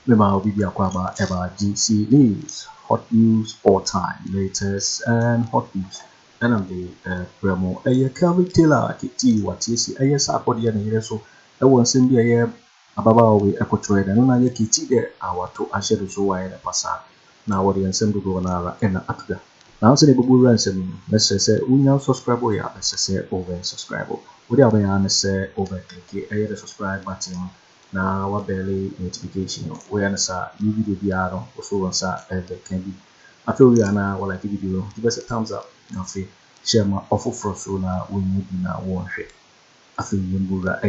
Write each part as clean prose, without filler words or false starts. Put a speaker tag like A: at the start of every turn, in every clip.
A: Mema Bibi Akwaba Eba GC News, hot news all time, latest and hot news. And I'm the Bremo, a Calvin Taylor, Kitty, what is a Sarkodie and so I want to be a Ababa with Akoto and Nona Kitty there, our two Ashedu so I passa. Now what the ensemble go on and Atuga. Now say the Bubu ransom, let's say, we now subscribe, let's say over subscribe. Would you have say over click a subscribe button? Na wa barely notification we answer new video biaro also answer can be after we are now like video give us a thumbs up na say share my offer for so na we need na one share after you mbura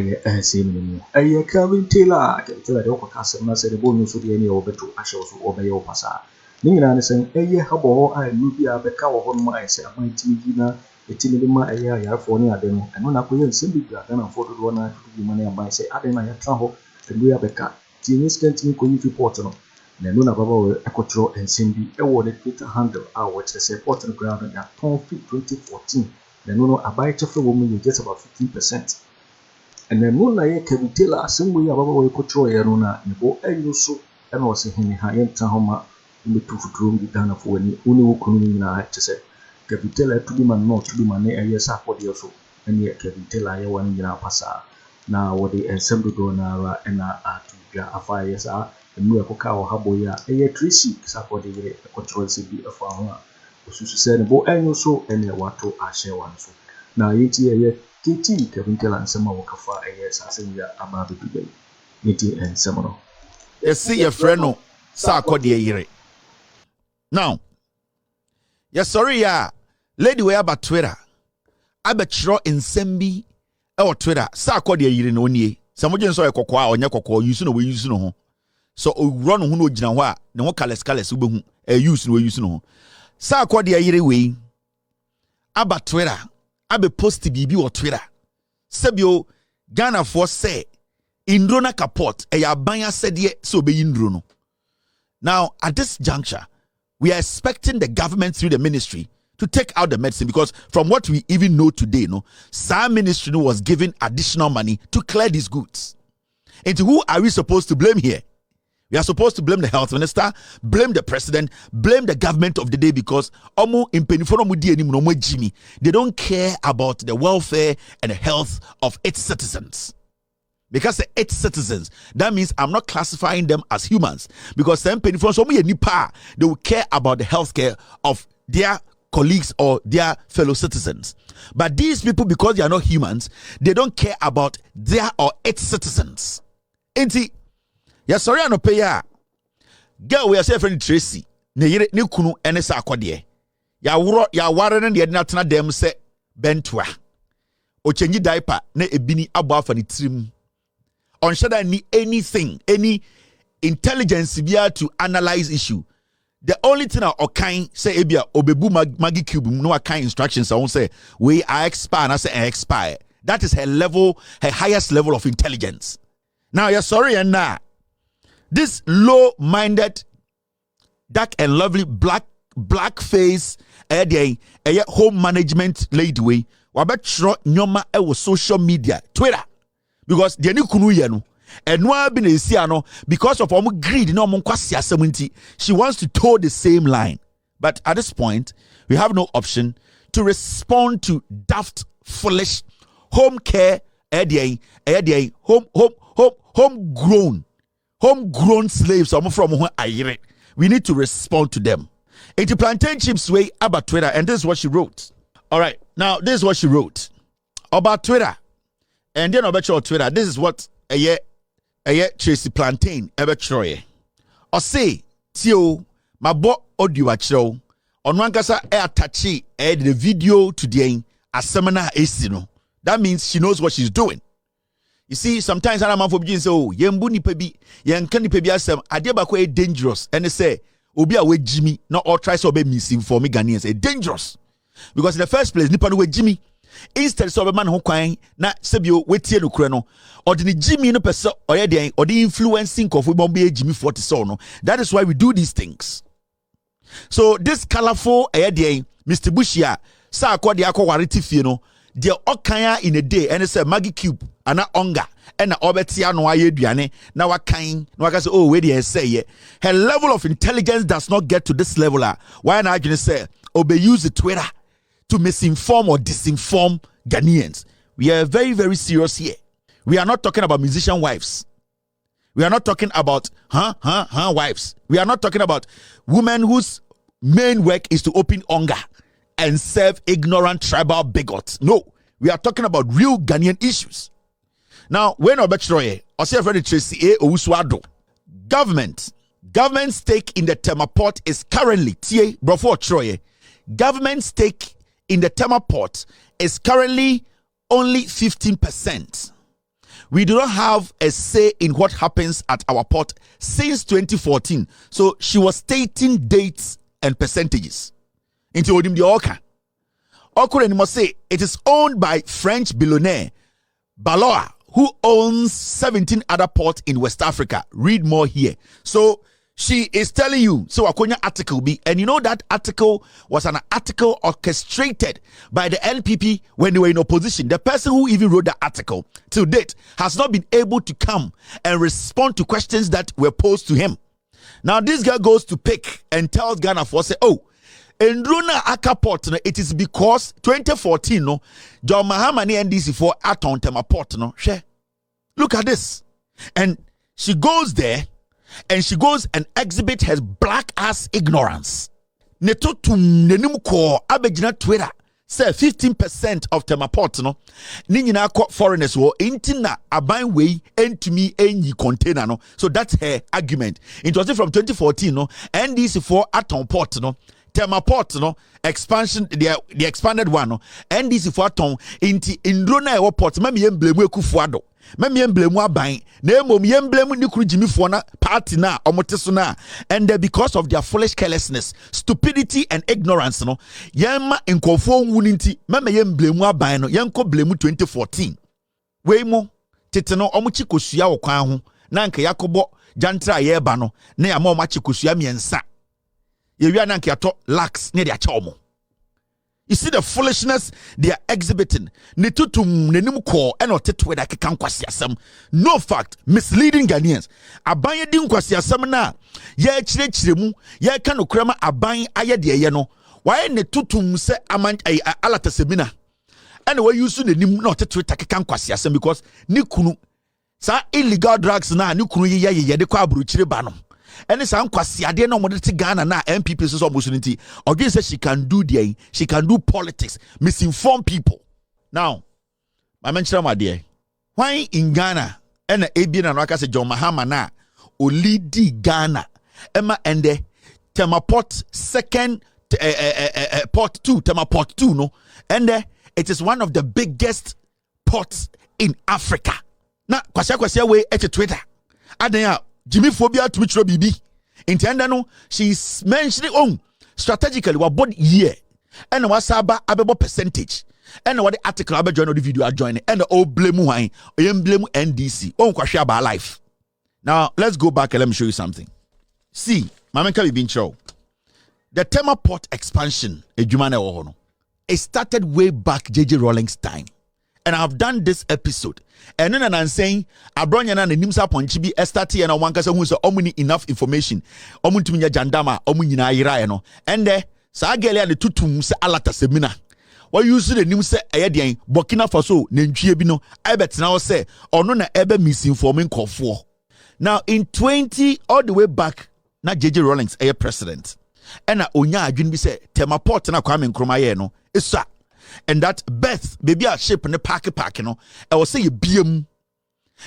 A: same me Calvin Taylor de ko kasa na say the bonus so de any obeto ahye so obeye opasa ni nyina ne say habo a new bia beka wo ho no ai say amantimi na etimi ma ayarfo ne ade no eno na koye nsem bibia na foto do na tudu ma na ban say ade na ya tra ho we have a cat. The instant you can report on. Then Baba will Akoto and Cindy awarded Twitter handle which they support on the ground and at 2014. Then a bite of a woman you get about 15%. And then Moonlight can tell us some way Baba will control Yarona and go and so and also in the high end Tahoma in the 2 room the done of when only Kunina to say. Capitella to be man not to be money a year for the also. And yet Capitella one in our passa. Na wode ensemble do na and atuga Afriyie sa emu ekoka o haboya Tracy Sarkodie yire controversy bi afa ho a osusu se ne bo enyo so ene wato ahye wan so na yiti kiti Kevin Taylor nsema wokafa sasem ya ababe bibe yiti ensema no
B: see your friend no Sarkodie yire now yes sorry ya lady we about Twitter abetro ensembi e Twitter Sarkodie yire no nie samoje so ekokwa a onye kokwa use no we use no ho so o run ho no gina ho a ne ho kales ubehu use no we use no ho Sarkodie yire we aba Twitter abe post bibi o Twitter sebio Ghana for say indro na kapot e ya ban asede so be indro no. Now at this juncture we are expecting the government through the ministry to take out the medicine, because from what we even know today, some ministry was given additional money to clear these goods. And who are we supposed to blame here? We are supposed to blame the health minister, blame the president, blame the government of the day, because they don't care about the welfare and the health of its citizens. Because its citizens, that means I'm not classifying them as humans, because they will care about the health care of their colleagues or their fellow citizens. But these people, because they are not humans, they don't care about their or its citizens. Enti, ya sorry ano pay ya. Girl we are say friend Tracy, ne yire ne kunu ene Sarkodie. Ya ware ne de na tena dem se bentoa. O chenji diaper na ebini abo afa ne trim. On shada ni anything, any intelligence bia to analyze issue. The only thing I kind say ebia obebu magi cube no kind instructions I won't say we are expire and I say expire. That is her level, her highest level of intelligence. Now you're sorry and now this low-minded, dark and lovely black face home management lady way wabetro nyoma e social media Twitter, because the new kunu ye no and no be na because of greed no kwasi asem she wants to toe the same line. But at this point we have no option to respond to daft, foolish home care homegrown slaves from Ayire. We need to respond to them. Into plantain chips way about Twitter, and this is what she wrote. All right, now this is what she wrote about Twitter, and then about your Twitter. This is what Tracy Plantain ever try. Or say, Tio, my boy audio achro on one kasa attache the video today as seminar no. That means she knows what she's doing. You see, sometimes I'm for being so yembu ni pebi, yenka ni pebi asem adeba ko dangerous. And they say, obi a we Jimmy, not all try so be missing for me Ghanaians. It's dangerous. Because in the first place, nipa no we Jimmy. Instead so be man ho kwan na sebio wetie no kure no or the Jimmy no person or the influencing of we bombe Jimmy 40 so no. That is why we do these things. So this colorful Mr. Bushia Sarkodie akọ wareti fie no the okanya in a day and it's a Maggie cube and a onga and a obetia no aye duane na wakan no waka say oh where dey say ye her level of intelligence does not get to this level. Why na you say obe use the Twitter to misinform or disinform Ghanaians? We are very, very serious here. We are not talking about musician wives. We are not talking about wives. We are not talking about women whose main work is to open hunger and serve ignorant tribal bigots. No, we are talking about real Ghanaian issues. Now, when Obechroye, or say Freddy Tracy, Owusu government stake in the Tema Port is currently government stake in the Tema Port is currently only 15%. We do not have a say in what happens at our port since 2014. So she was stating dates and percentages. Into Odim the Oka. Okure must say it is owned by French billionaire Baloa, who owns 17 other ports in West Africa. Read more here. So she is telling you, so Akonya article be, and you know that article was an article orchestrated by the NPP when they were in opposition. The person who even wrote the article to date has not been able to come and respond to questions that were posed to him. Now this guy goes to pick and tells Ghana for say, oh, in Runa Akaport, it is because 2014, no, John Mahama ni NDC for Aton Tema Port, no, share. Look at this. And she goes there and she goes and exhibit her black ass ignorance. Netotum nenumko abegina Twitter say 15% of Tema Port, no, ninyina foreigners wo intina aban way entumi enyi container, no. So that's her argument. It was from 2014, no, NDC for Aton Port, no. Tema Port, no, expansion, the expanded one, no, NDC for Aton inti Indrona Ewo Port, memi yemblemu Akufo-Addo. Memi yemblemu aban, na emom yemblemu ni kuru Gyamfi na party na omoteso na, and because of their foolish carelessness, stupidity and ignorance, no, yema nkofo wuninti, memi yemblemu aban no, yenko blemu 2014. Weimo tete no omuchi kosua wo kwan ho, na nka yakobo jantra yeba no, na ya ma omachi kosua miensa. You see the foolishness they are exhibiting. No fact, misleading Ghanaians. Abanye din kwasi asem na ye chire mu ye ka no krama aban aye de ye no. Why ne tutum se aman alata semina. And we use the nim not to kan kwasi asem because ni kunu sa illegal drugs na ni kunu ye de kwa aburu ba no. And it's unquasiade no modern Ghana na MPP so opportunity. Or just says she can do politics, misinform people. Now, I mentioned my dear. Why in Ghana and Abian and Raka say John Mahama na Olidi Ghana Emma and the Tema Port second port 2 Tema Port 2 no and it is one of the biggest ports in Africa. Na kwasia way at Twitter. Adenya Jimmy phobia to Mitro BB. Intendano, she's mentioning strategically what board year and what saba abebo percentage. And what the article about join the video are joining and the old blame wine or blame NDC. Kwasha about life. Now let's go back and let me show you something. See, Mama Kabi Bincho. The Tema Port expansion, it started way back JJ Rawlings' time. And I've done this episode. And then I'm saying, Abronya na nimsa ponchibi estati and one kasa who so omuni enough information. Omuntuminya jandama, omunina ira no. And there, Sagelia the tutum se alata semina. What you see the nimsa ayadian, Burkina Faso, Nenchiebino, I bet now say, or no na ebe misinforming Kofor. Now in 20 all the way back, na JJ Rawlings a president. And na onya adwin bi say Tema Port na Kwame Nkrumah no. Isa. And that Beth, baby, a ship in the park, no. I will say you beam.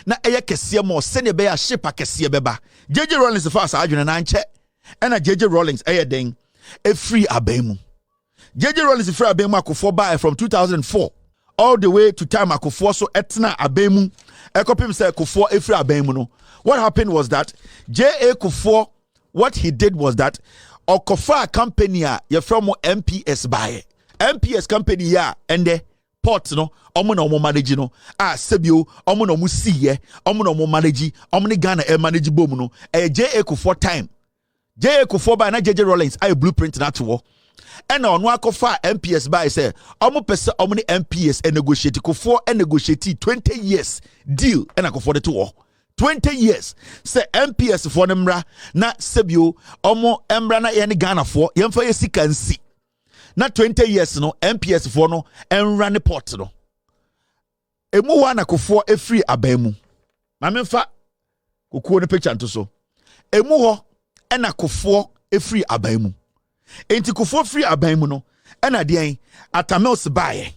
B: Na aya kesia mo send be a ship a kesia beba. JJ Rawlings the first argument and anche. And a JJ Rawlings aya ding a free abemu. JJ Rawlings the free abemu Akufo by from 2004 all the way to time Akufo so etna abemu. Ekopim say Akufo a free abemu no. What happened was that J.A. Akufo, what he did was that Okofa company ya from MPS buy. MPS company ya and the port no omo no mo manage no sebio omo no mo siye omo no mo manage omo ni Ghana manage bom no JA Akufo time JA Akufo by na JJ Rawlings blueprint na to ɛna ɔno akɔfa MPS by say ɔmo pese ɔmo ne MPS and negotiate Kufuor and negotiate 20 years deal ɛna Kufuor de to war 20 years say MPS for nemra na sebio ɔmo emra na yɛne Ghana for yɛmfa yɛ sika nsi na 20 years no MPS for no enra ne port no emu wa na Kufuor efiri aban mu ma memfa kokuo ne picture nto so emu hɔ ɛna Kufuor efiri aban mu enti Kufuor free aban mu no ɛna deɛn Atamils baaye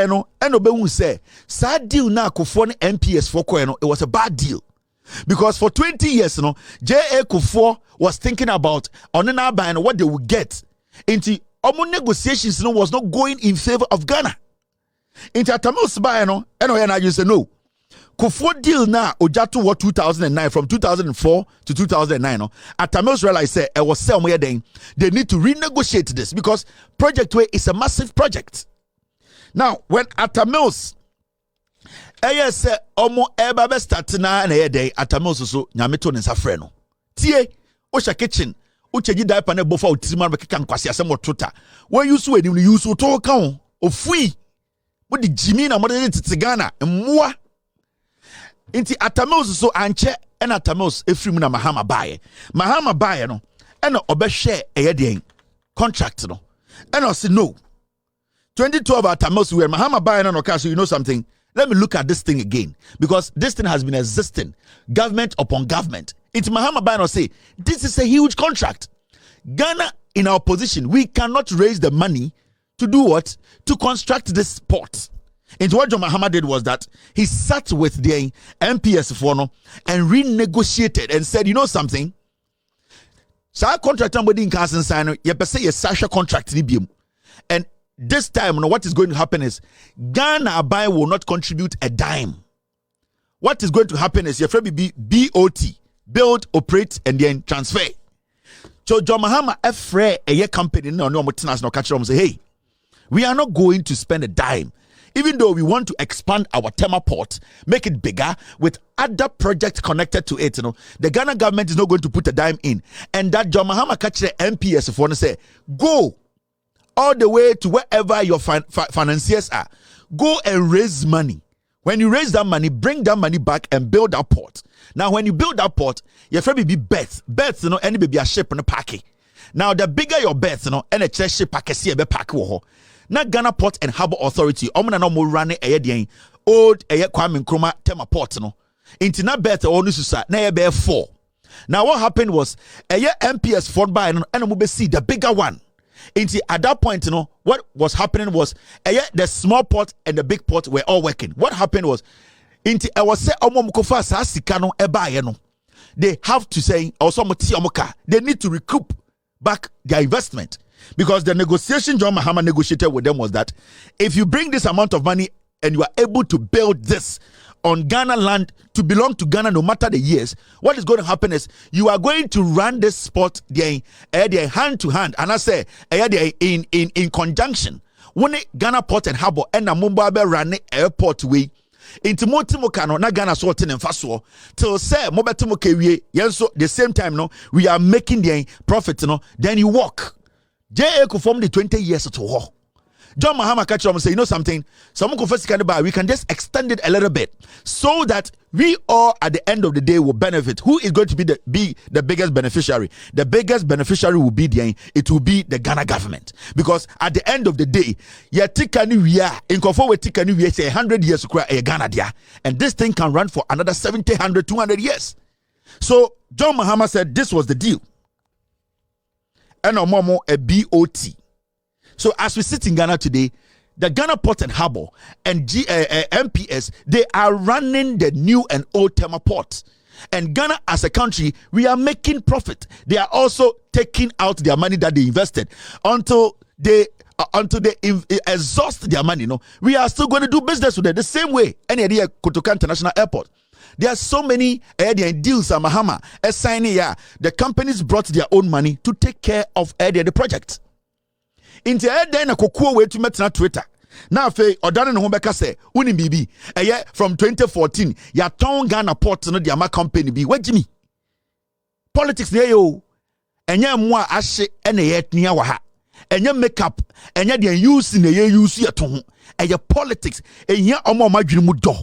B: no ɛna obehu sɛ saa deal na Kufuor ne MPS for koe no it was a bad deal because for 20 years no JA Kufuor was thinking about on na aban no what they would get enti omo negotiations no was not going in favor of Ghana enti Atamils baaye no ɛna ɔyɛ na you say no Kufuor deal na Ojato war 2009 from 2004 to 2009 no Atamils realized say it was sell more then they need to renegotiate this because project way is a massive project. Now when Atamils say omo eba be start na na day Atamils so nyame to ne nsa no tie o sha kitchen o cheji diaper na bofa o tirima be keka nkwase asem otota when you so enim you so to kan o fui mo di jimi na mo de titigana mmoa inti Atamils so anche and Atamils efrim na Mahama baye no ena obehwe eyedien contract no ena say no 2012 Atamils where Mahama baye no so you know something let me look at this thing again because this thing has been existing government upon government inti Mahama baye no say this is a huge contract Ghana in our position we cannot raise the money to do what to construct this port. And what John Mahama did was that he sat with the MPS for no and renegotiated and said, you know something? So our contract somebody in Carson sign, you say a Sasha contract in and this time, what is going to happen is Ghana buy will not contribute a dime. What is going to happen is your friend be BOT, build, operate, and then transfer. So John Mahama a company no catch them say, hey, we are not going to spend a dime. Even though we want to expand our Tema port, make it bigger with other projects connected to it, the Ghana government is not going to put a dime in. And that John Mahama catch the MPS for say, go all the way to wherever your financiers are. Go and raise money. When you raise that money, bring that money back and build that port. Now, when you build that port, your friend be bets, any baby a ship and a packy. Now, the bigger your bets, and a chest ship packy see a pack na Ghana Port and Harbour Authority omuna no mo run old Kwame Nkrumah Tema Port no inti na bet onu susa na be 4. Now what happened was MPS Ford by no and mo be see the bigger one inti at that point what was happening was the small port and the big port were all working. What happened was inti I was say omo mkofa sa sika no no they have to say also mo ti omoka they need to recoup back their investment. Because the negotiation John Mahama negotiated with them was that if you bring this amount of money and you are able to build this on Ghana land to belong to Ghana no matter the years, what is going to happen is you are going to run this sport hand to hand. And I say in conjunction. When Ghana Port and Harbour and Mumbai run airport way into Motimokano, na Ghana sorting and fast till say Mobatimoke yes, the same time we are making the profit then you walk. JA could form the 20 years to war. John Mahama catch up and say, you know something? Someone confess we can just extend it a little bit so that we all at the end of the day will benefit. Who is going to be the biggest beneficiary? The biggest beneficiary will be the Ghana government. Because at the end of the day, in conform with Tikani, say 100 years to cry a Ghana dia. And this thing can run for another 70, 100, 200 years. So John Mahama said this was the deal. And a BOT. So as we sit in Ghana today, the Ghana Port and Harbour and MPS, they are running the new and old Tema port. And Ghana as a country, we are making profit. They are also taking out their money that they invested until they exhaust their money. We are still going to do business with it the same way. Any idea Kotoka International Airport. There are so many deals at Mahama signing. The companies brought their own money to take care of the project. In the then a cocoa way to meet na Twitter. Now fe odane no beka say uni bibi from 2014 ya ton Ghana port no the ama company bi wajimi politics there yo Enya mwa ashe ene yet niya waha. Enya makeup. Enya diya use ne ye use ya tohu. Enya politics. Enya omo majuni mu do.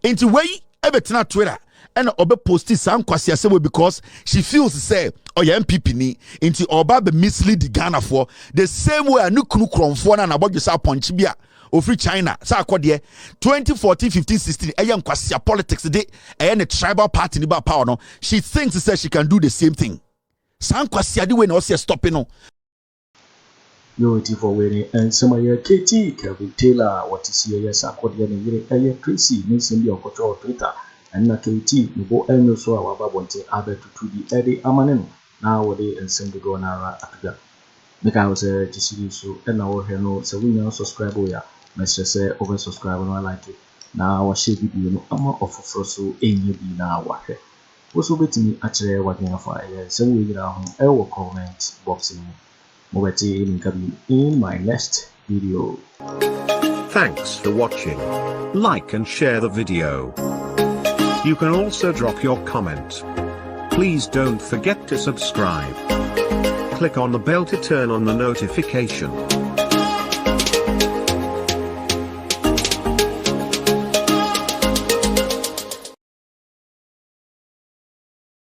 B: Inti wey ebetina Twitter. Ena obe posti san kwasi asewe because she feels say oya MPP ni. Inti oba be mislead the Ghana for. The same way anu kunu kromfo na nabodyo sa ponchibia. Ofri China, Sarkodie, 2014, 15, 16, ayan kwasia politics de ayan tribal party ni ba power no. She thinks says she can do the same thing. San kwasia di we no se stopping no.
A: Unity for winning and some of your KT Kevin Taylor, what is here, yes, Sarkodie and yere aye Tracy, Nelson the Akoto Twitter, and na KT, Mubo Eno so our babonte abe to the Eddie Amanen, now they and send the go nara Akida. Because to see so and our no so we now subscribe ya. Message say over subscribe and I like it. Now I share video no ama of so enye bi na wahwe. Also betimi akire wadin afa so we gira ho e wo comment box ni. Mo beti link in my next video.
C: Thanks for watching. Like and share the video. You can also drop your comment. Please don't forget to subscribe. Click on the bell to turn on the notification.